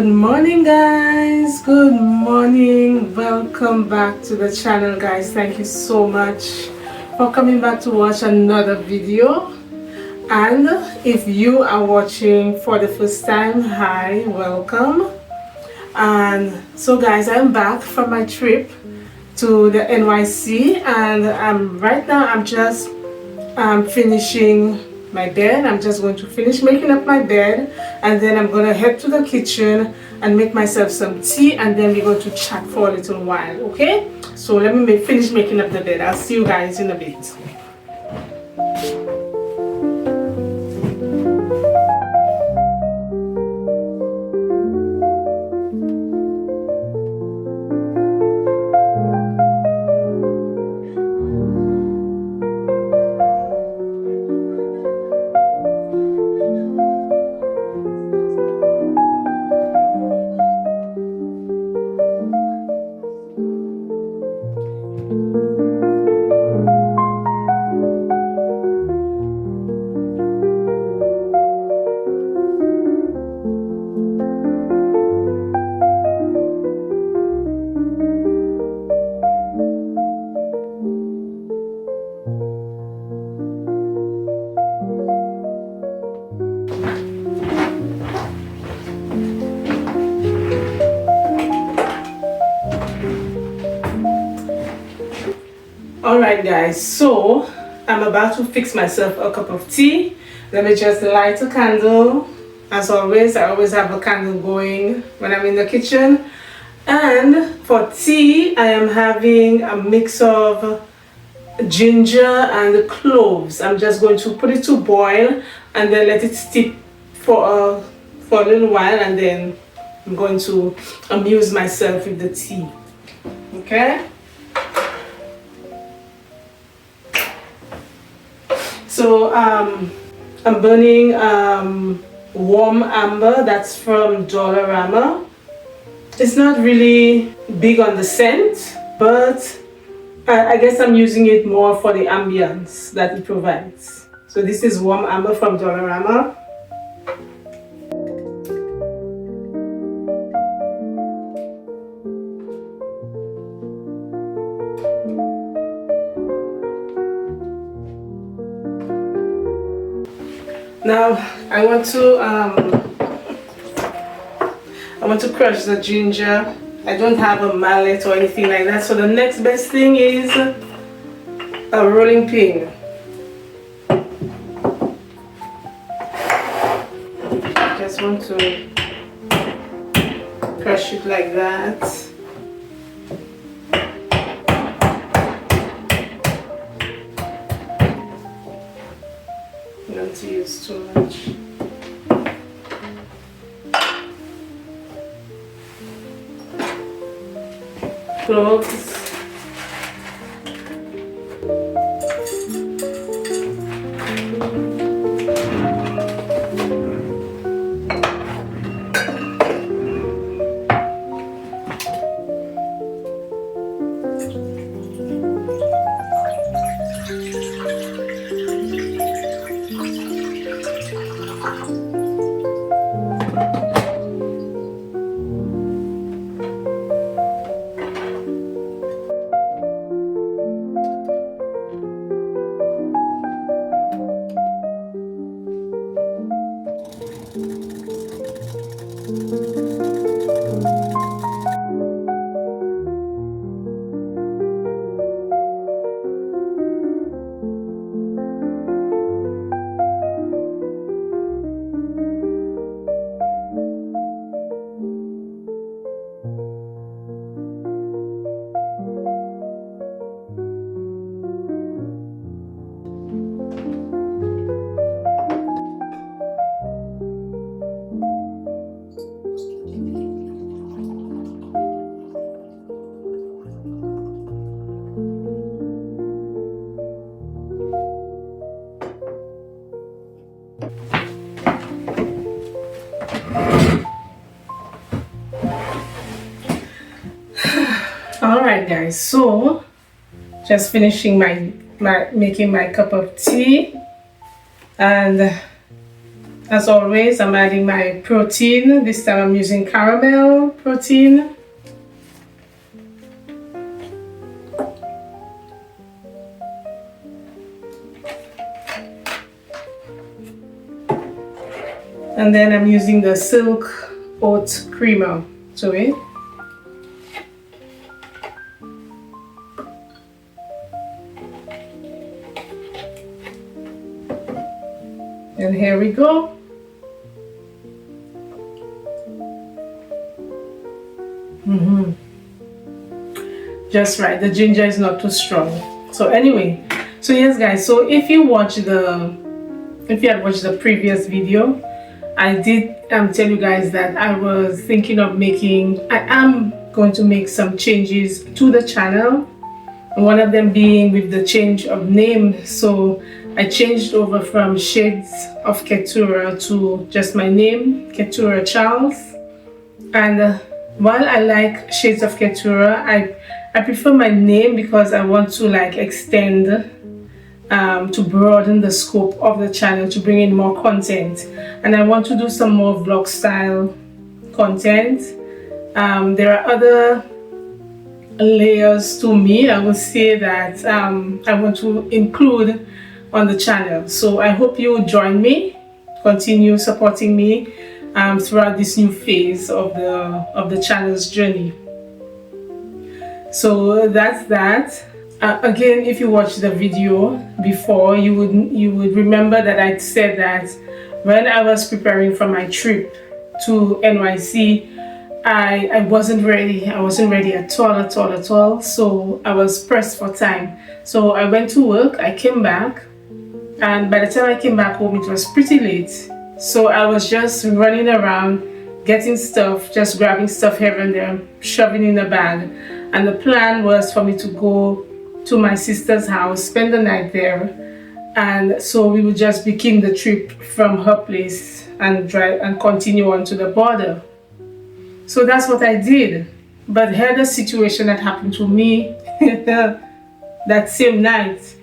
Good morning, guys. Good morning. Welcome back to the channel, guys. Thank you so much for coming back to watch another video. And if you are watching for the first time, hi, welcome. And so guys, I'm back from my trip to the NYC, and right now I'm just finishing my bed. I'm just going to finish making up my bed, and then I'm going to head to the kitchen and make myself some tea, and then we're going to chat for a little while. Okay, so let me finish making up the bed. I'll see you guys in a bit. Alright guys, so I'm about to fix myself a cup of tea. Let me just light a candle. As always, I always have a candle going when I'm in the kitchen. And for tea, I am having a mix of ginger and cloves. I'm just going to put it to boil and then let it steep for a little while, and then I'm going to amuse myself with the tea. Okay? So I'm burning warm amber. That's from Dollarama. It's not really big on the scent, but I guess I'm using it more for the ambience that it provides. So this is warm amber from Dollarama. Now I want to crush the ginger. I don't have a mallet or anything like that, so the next best thing is a rolling pin. Just want to crush it like that. Not to use too much. Cloves. Alright guys, so just finishing my making my cup of tea, and As always, I'm adding my protein. This time I'm using caramel protein. And then I'm using the silk oat creamer to it. And here we go. Just right. The ginger is not too strong. So anyway, so yes guys, so if you had watched the previous video, I did tell you guys that I was thinking of I am going to make some changes to the channel. One of them being with the change of name. So I changed over from Shades of Keturah to just my name, Keturah Charles. And while I like Shades of Keturah, I prefer my name because I want to like extend, to broaden the scope of the channel, to bring in more content. And I want to do some more vlog style content. There are other layers to me, I will say, that I want to include on the channel. So I hope you join me, continue supporting me throughout this new phase of the channel's journey. So that's that. Again, if you watched the video before, you would remember that I said that when I was preparing for my trip to NYC, I wasn't ready. I wasn't ready at all. So I was pressed for time. So I went to work, I came back, and by the time I came back home, it was pretty late. So I was just running around, getting stuff, just grabbing stuff here and there, shoving in a bag. And the plan was for me to go to my sister's house, spend the night there. And so we would just begin the trip from her place and drive and continue on to the border. So that's what I did. But here the situation that happened to me that same night.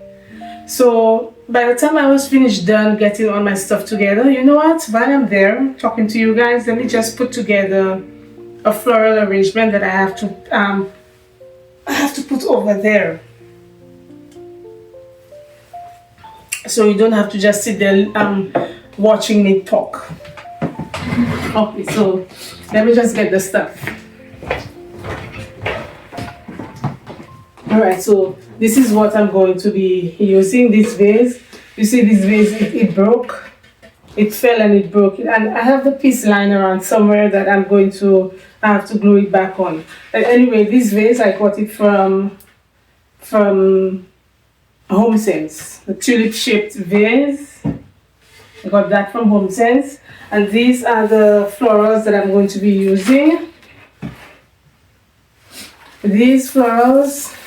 So by the time I was finished done getting all my stuff together, you know what? While I'm there talking to you guys, let me just put together a floral arrangement that I have to put over there. So you don't have to just sit there watching me talk. Okay, so let me just get the stuff. Alright, so this is what I'm going to be using, this vase. You see this vase, it broke. It fell and it broke. And I have the piece lying around somewhere that I have to glue it back on. But anyway, this vase, I got it from Home Sense. The tulip shaped vase. I got that from Home Sense. And these are the florals that I'm going to be using. These florals,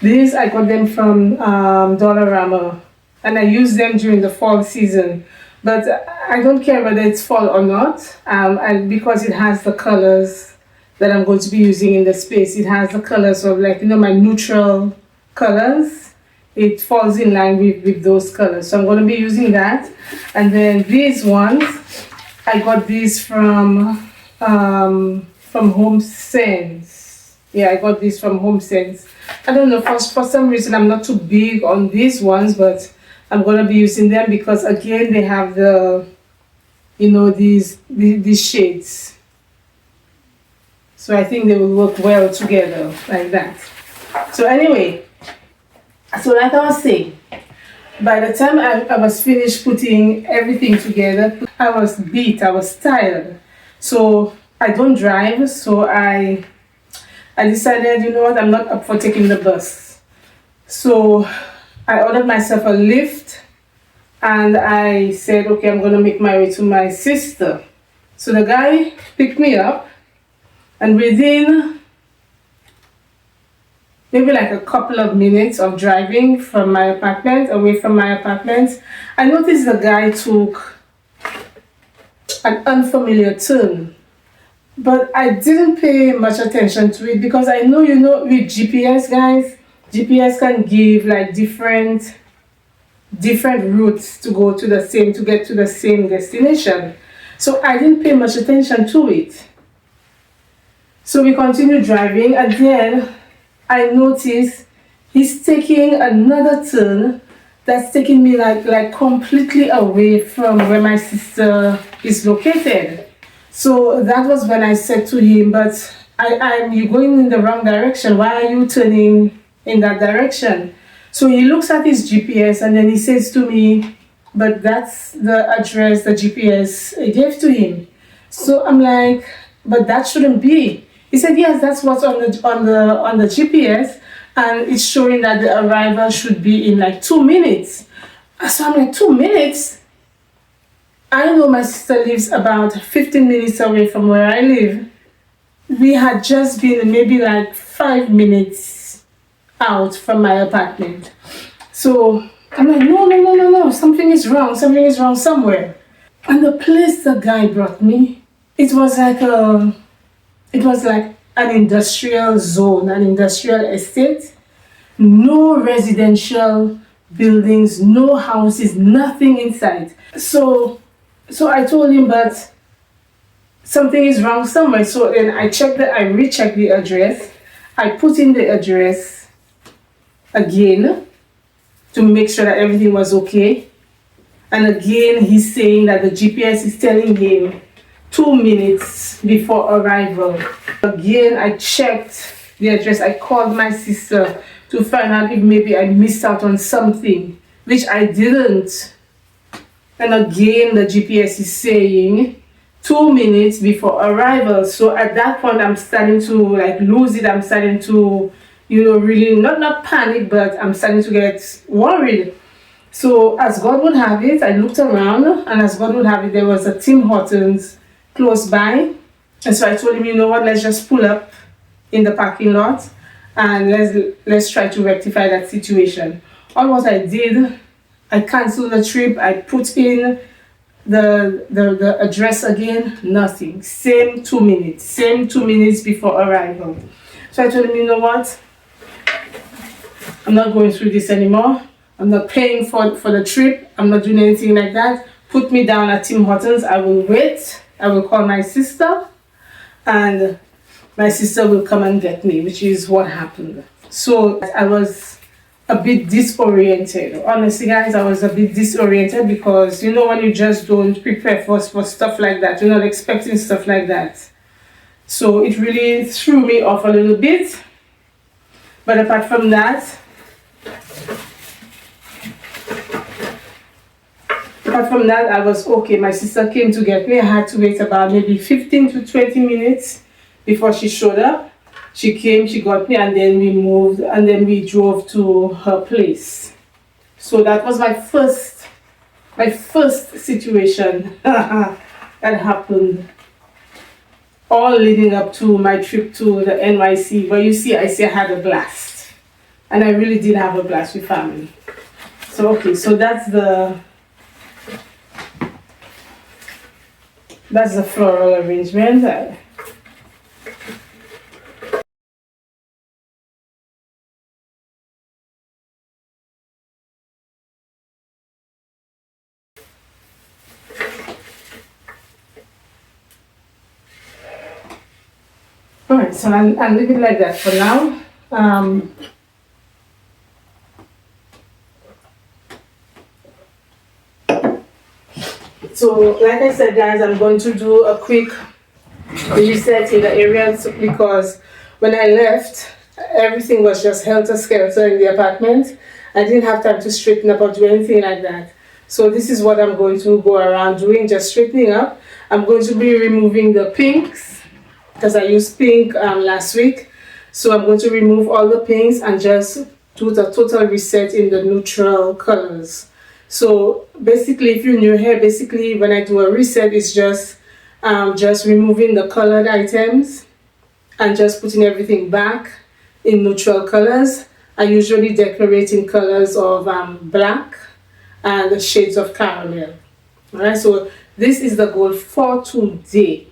these I got them from Dollarama, and I use them during the fall season. But I don't care whether it's fall or not, and because it has the colors that I'm going to be using in the space. It has the colors of, like, you know, my neutral colors. It falls in line with those colors. So I'm going to be using that. And then these ones, I got these from Home Sense. Yeah, I got these from Home Sense. I don't know, for some reason I'm not too big on these ones, but I'm going to be using them because, again, they have the, you know, these shades. So I think they will work well together like that. So anyway, so like I was saying, by the time I was finished putting everything together, I was beat, I was tired. So I don't drive, so I decided, you know what, I'm not up for taking the bus. So I ordered myself a lift, and I said, okay, I'm going to make my way to my sister. So the guy picked me up, and within maybe like a couple of minutes of driving from my apartment, away from my apartment, I noticed the guy took an unfamiliar turn. But I didn't pay much attention to it because I know, you know, with GPS, guys, GPS can give like different routes to go to the same, to get to the same destination. So I didn't pay much attention to it. So we continued driving, and then I noticed he's taking another turn that's taking me like completely away from where my sister is located. So that was when I said to him, but you're going in the wrong direction. Why are you turning in that direction? So he looks at his GPS and then he says to me, but that's the address the GPS gave to him. So I'm like, but that shouldn't be. He said, yes, that's what's on the GPS, and it's showing that the arrival should be in like 2 minutes. So I'm like, 2 minutes? I know my sister lives about 15 minutes away from where I live. We had just been maybe like 5 minutes out from my apartment. So I'm like, no, something is wrong somewhere. And the place the guy brought me, it was like an industrial zone, an industrial estate. No residential buildings, no houses, nothing inside. So I told him, but something is wrong somewhere. So then I rechecked the address. I put in the address again to make sure that everything was okay. And again, he's saying that the GPS is telling him 2 minutes before arrival. Again, I checked the address. I called my sister to find out if maybe I missed out on something, which I didn't. And again, the GPS is saying 2 minutes before arrival. So at that point, I'm starting to like lose it. I'm starting to, really not panic, but I'm starting to get worried. So as God would have it, I looked around, and as God would have it, there was a Tim Hortons close by. And so I told him, you know what, let's just pull up in the parking lot and let's try to rectify that situation. All what I did, I canceled the trip. I put in the address again, nothing. Same 2 minutes before arrival. So I told him, you know what, I'm not going through this anymore. I'm not paying for the trip. I'm not doing anything like that. Put me down at Tim Hortons. I will wait. I will call my sister, and my sister will come and get me, which is what happened. So I was a bit disoriented. Honestly, guys, I was a bit disoriented because, when you just don't prepare for stuff like that, you're not expecting stuff like that. So it really threw me off a little bit. But apart from that, I was okay. My sister came to get me. I had to wait about maybe 15 to 20 minutes before she showed up. She came, she got me, and then we moved, and then we drove to her place. So that was my first situation that happened, all leading up to my trip to the NYC. But you see, I had a blast, and I really did have a blast with family. So okay, so that's the floral arrangement. Alright, so I'll leave it like that for now. So like I said, guys, I'm going to do a quick reset in the areas because when I left, everything was just helter-skelter in the apartment. I didn't have time to straighten up or do anything like that. So this is what I'm going to go around doing, just straightening up. I'm going to be removing the pinks because I used pink last week. So I'm going to remove all the pinks and just do the total reset in the neutral colors. So basically, if you're new here, basically when I do a reset, it's just removing the colored items and just putting everything back in neutral colors. I usually decorate in colors of black and the shades of caramel. Alright, so this is the goal for today.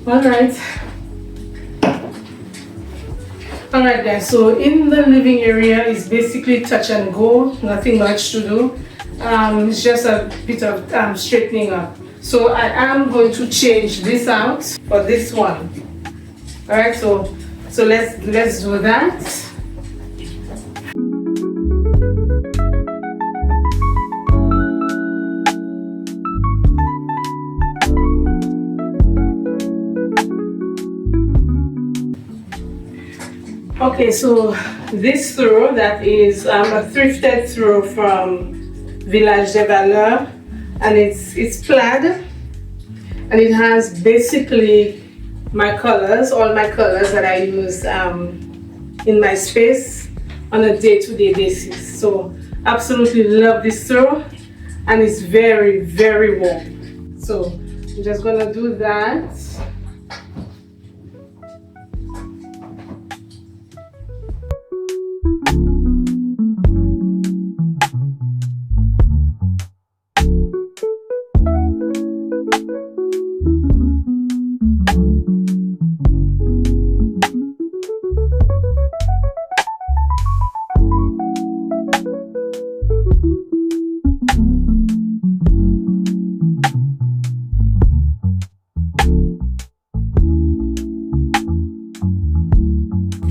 All right. All right, guys. So in the living area is basically touch and go. Nothing much to do. It's just a bit of straightening up. So I am going to change this out for this one. All right. So let's do that. Okay, so this throw that is a thrifted throw from Village de Valeur, and it's plaid, and it has basically my colors, all my colors that I use in my space on a day-to-day basis. So absolutely love this throw, and it's very, very warm. So I'm just gonna do that.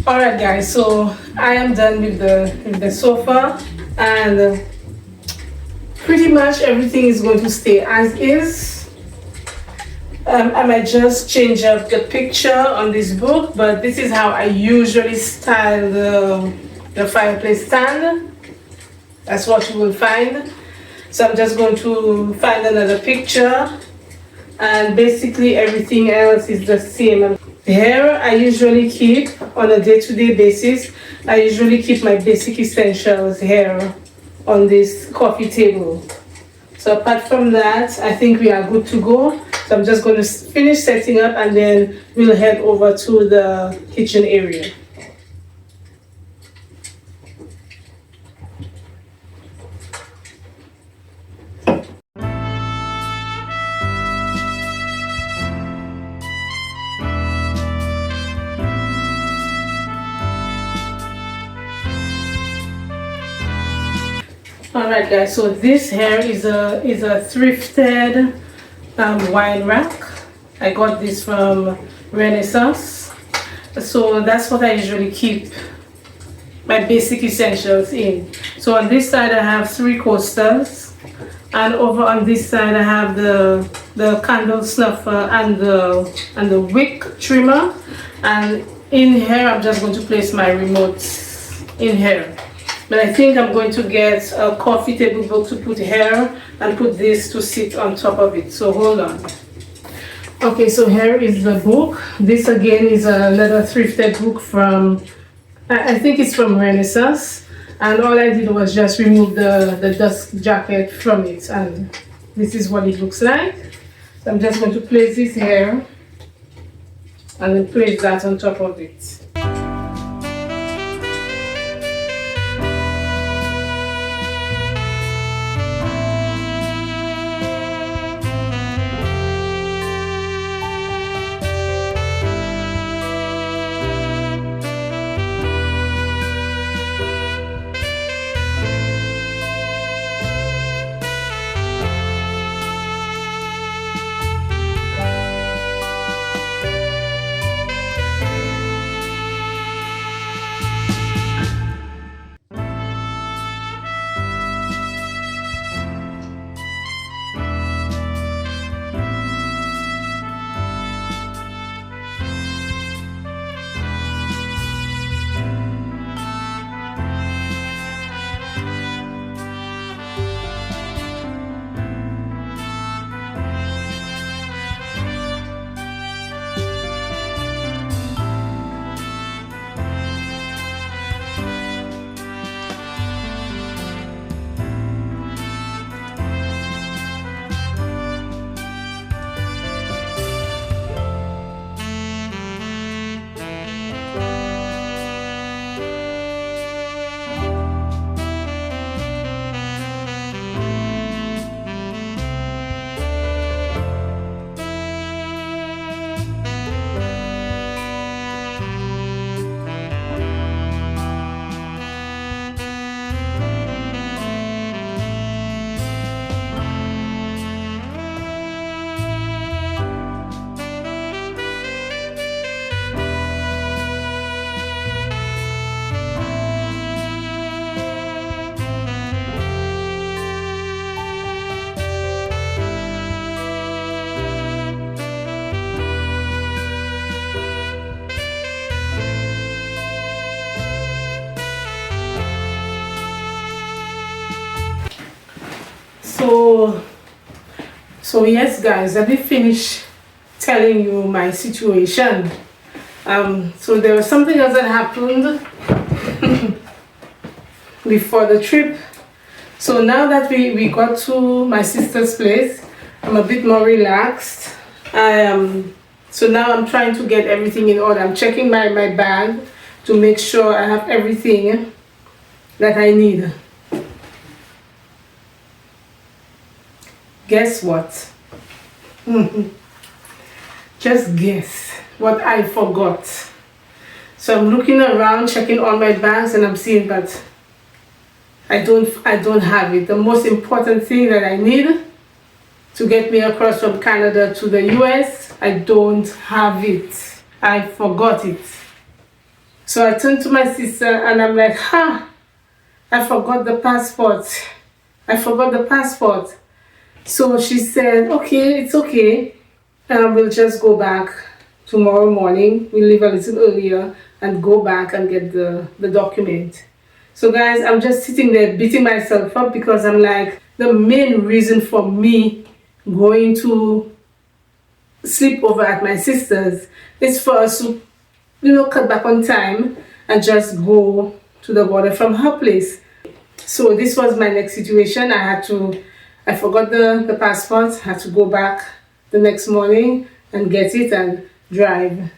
Alright guys, so I am done with the sofa, and pretty much everything is going to stay as is. I might just change up the picture on this book, but this is how I usually style the fireplace stand. That's what you will find. So I'm just going to find another picture, and basically everything else is the same. Here I usually keep on a day-to-day basis. I usually keep my basic essentials here on this coffee table. So apart from that, I think we are good to go. So I'm just going to finish setting up, and then we'll head over to the kitchen area. Alright guys, so this here is a thrifted wine rack. I got this from Renaissance. So that's what I usually keep my basic essentials in. So on this side I have 3 coasters, and over on this side I have the candle snuffer and the wick trimmer, and in here I'm just going to place my remotes in here. But I think I'm going to get a coffee table book to put here and put this to sit on top of it. So hold on. Okay, so here is the book. This again is another thrifted book from, I think it's from Renaissance. And all I did was just remove the dust jacket from it. And this is what it looks like. So I'm just going to place this here and then place that on top of it. So yes guys, let me finish telling you my situation. So there was something else that happened before the trip. So now that we got to my sister's place, I'm a bit more relaxed. So now I'm trying to get everything in order. I'm checking my bag to make sure I have everything that I need. Guess what? Just guess what I forgot. So I'm looking around, checking all my bags, and I'm seeing that I don't have it. The most important thing that I need to get me across from Canada to the US, I don't have it. I forgot it. So I turned to my sister and I'm like, I forgot the passport. I forgot the passport. So she said, okay, it's okay. We'll just go back tomorrow morning. We'll leave a little earlier and go back and get the document. So guys, I'm just sitting there beating myself up because I'm like, the main reason for me going to sleep over at my sister's is for us to, cut back on time and just go to the border from her place. So this was my next situation. I forgot the passport, had to go back the next morning and get it and drive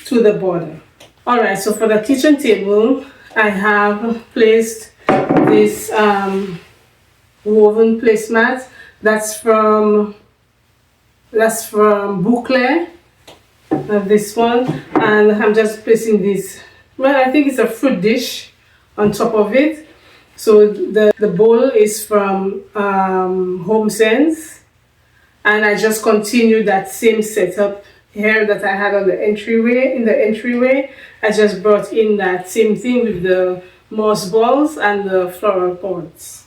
to the border. Alright, so for the kitchen table, I have placed this woven placemat. That's from Boucle. This one, and I'm just placing this. Well, I think it's a fruit dish on top of it. So the bowl is from Home Sense, and I just continued that same setup here that I had on the entryway. In the entryway, I just brought in that same thing with the moss balls and the floral pots.